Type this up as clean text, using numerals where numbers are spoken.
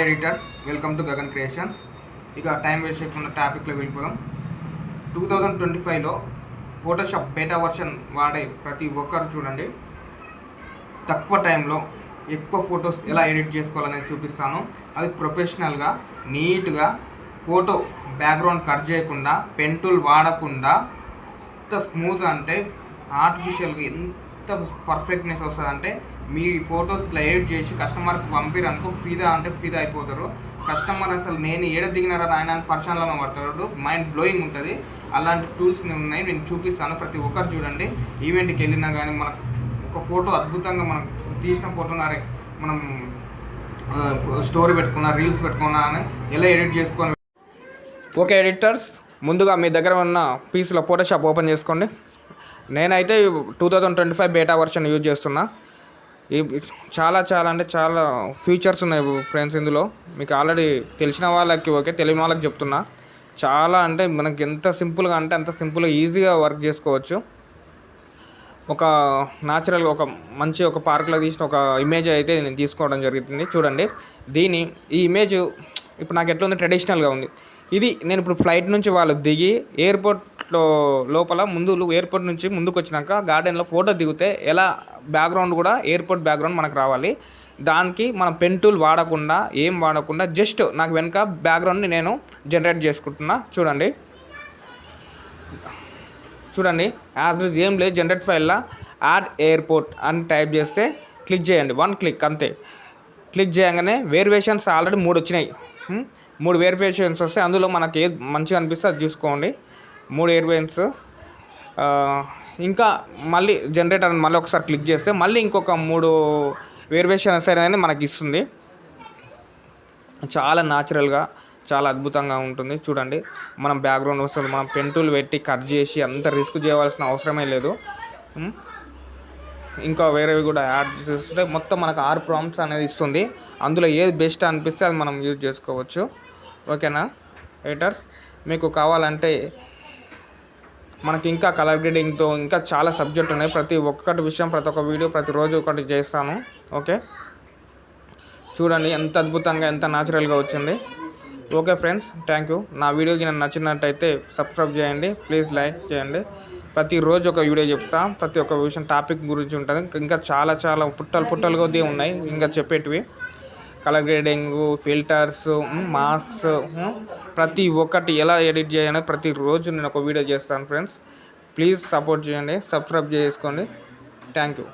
Editors, welcome to Gagan creations. ఇక time waste చేయకుండా టాపిక్లో వెళ్ళిపోదాం. 2025లో ఫోటోషాప్ బేటా వర్షన్ వాడే ప్రతి ఒక్కరు చూడండి, తక్కువ టైంలో ఎక్కువ ఫొటోస్ ఎలా ఎడిట్ చేసుకోవాలనేది చూపిస్తాను. అది ప్రొఫెషనల్గా నీట్గా ఫోటో బ్యాక్గ్రౌండ్ కట్ చేయకుండా, పెన్ టూల్ వాడకుండా ఎంత స్మూత్గా అంటే ఆర్టిఫిషియల్గా ఎంత పర్ఫెక్ట్నెస్ వస్తుంది అంటే మీ ఫొటోస్ ఇట్లా ఎడిట్ చేసి కస్టమర్కి పంపిరనుకో ఫీదా అంటే ఫీదా అయిపోతారు. కస్టమర్ అసలు నేను ఏడ దిగినారా ఆయన అని పరిశ్రమలో పడతాడు, మైండ్ బ్లోయింగ్ ఉంటుంది. అలాంటి టూల్స్ ఉన్నాయి, నేను చూపిస్తాను. ప్రతి ఒక్కరు చూడండి. ఈవెంట్కి వెళ్ళినా కానీ మనకు ఒక ఫోటో అద్భుతంగా మనం తీసిన ఫోటోనారే మనం స్టోరీ పెట్టుకున్నా, రీల్స్ పెట్టుకున్నా అని ఎలా ఎడిట్ చేసుకొని. ఓకే ఎడిటర్స్, ముందుగా మీ దగ్గర ఉన్న పీస్లో ఫోటోషాప్ ఓపెన్ చేసుకోండి. నేనైతే 2025 బేటా వర్షన్ యూజ్ చేస్తున్నా. ఈ చాలా అంటే చాలా ఫీచర్స్ ఉన్నాయి ఫ్రెండ్స్. ఇందులో మీకు ఆల్రెడీ తెలిసిన వాళ్ళకి ఓకే, తెలియని వాళ్ళకి చెప్తున్నా. చాలా అంటే మనకి ఎంత సింపుల్గా అంటే అంత సింపుల్గా ఈజీగా వర్క్ చేసుకోవచ్చు. ఒక న్యాచురల్గా ఒక పార్క్లో తీసిన ఒక ఇమేజ్ అయితే నేను తీసుకోవడం జరుగుతుంది. చూడండి, ఈ ఇమేజ్ ఇప్పుడు నాకు ఎట్లా ఉంది, ట్రెడిషనల్గా ఉంది. ఇది నేను ఇప్పుడు ఫ్లైట్ నుంచి వాళ్ళు దిగి ఎయిర్పోర్ట్లో లోపల ఎయిర్పోర్ట్ నుంచి ముందుకు వచ్చినాక గార్డెన్లో ఫోటో దిగితే ఎలా బ్యాక్గ్రౌండ్ కూడా ఎయిర్పోర్ట్ బ్యాక్గ్రౌండ్ మనకు రావాలి. దానికి మనం పెన్ టూల్ వాడకుండా జస్ట్ నాకు వెనక బ్యాక్గ్రౌండ్ని నేను జనరేట్ చేసుకుంటున్నా. చూడండి యాజ్ ఇట్ ఏం లేదు, జనరేట్ ఫైల్లో యాడ్ ఎయిర్పోర్ట్ అని టైప్ చేస్తే క్లిక్ చేయండి. 1 క్లిక్ అంతే. క్లిక్ చేయగానే వేరియేషన్స్ ఆల్రెడీ 3 వచ్చినాయి. 3 వేరియేషన్స్ వస్తాయి. అందులో మనకి ఏది మంచిగా అనిపిస్తే అది చూసుకోండి. 3 వేరియేషన్స్. ఇంకా మళ్ళీ జనరేటర్ అని మళ్ళీ ఒకసారి క్లిక్ చేస్తే మళ్ళీ ఇంకొక 3 వేరియేషన్స్ అనేది మనకి ఇస్తుంది. చాలా న్యాచురల్గా చాలా అద్భుతంగా ఉంటుంది. చూడండి, మనం బ్యాక్గ్రౌండ్ వస్తుంది, మనం పెన్ టూల్ పెట్టి కట్ చేసి అంత రిస్క్ చేయవలసిన అవసరమే లేదు. ఇంకా వేరేవి కూడా యాడ్ చేస్తే మొత్తం మనకు 6 ప్రాంప్ట్స్ అనేది ఇస్తుంది. అందులో ఏది బెస్ట్ అనిపిస్తే అది మనం యూజ్ చేసుకోవచ్చు. ఓకేనా ఎడిటర్స్, మీకు కావాలంటే మనకి ఇంకా కలర్ గ్రేడింగ్తో ఇంకా చాలా సబ్జెక్ట్ ఉన్నాయి. ప్రతి ఒక్క వీడియో ప్రతిరోజు ఒకటి చేస్తాను. ఓకే, చూడండి ఎంత అద్భుతంగా ఎంత న్యాచురల్గా వచ్చింది. Okay friends, thank you. నా వీడియోకి నేను నచ్చినట్టయితే సబ్స్క్రైబ్ చేయండి, ప్లీజ్ లైక్ చేయండి. ప్రతిరోజు ఒక వీడియో చెప్తా, ప్రతి ఒక్క విషయం టాపిక్ గురించి ఉంటుంది. ఇంకా చాలా పుట్టలుగా ఉన్నాయి ఇంకా చెప్పేటివి. కలర్ గ్రేడింగ్, ఫిల్టర్స్, మాస్క్స్, ప్రతి ఒక్కటి ఎలా ఎడిట్ చేయాలని ప్రతిరోజు నేను ఒక వీడియో చేస్తాను ఫ్రెండ్స్. ప్లీజ్ సపోర్ట్ చేయండి, సబ్స్క్రైబ్ చేసుకోండి. Thank you.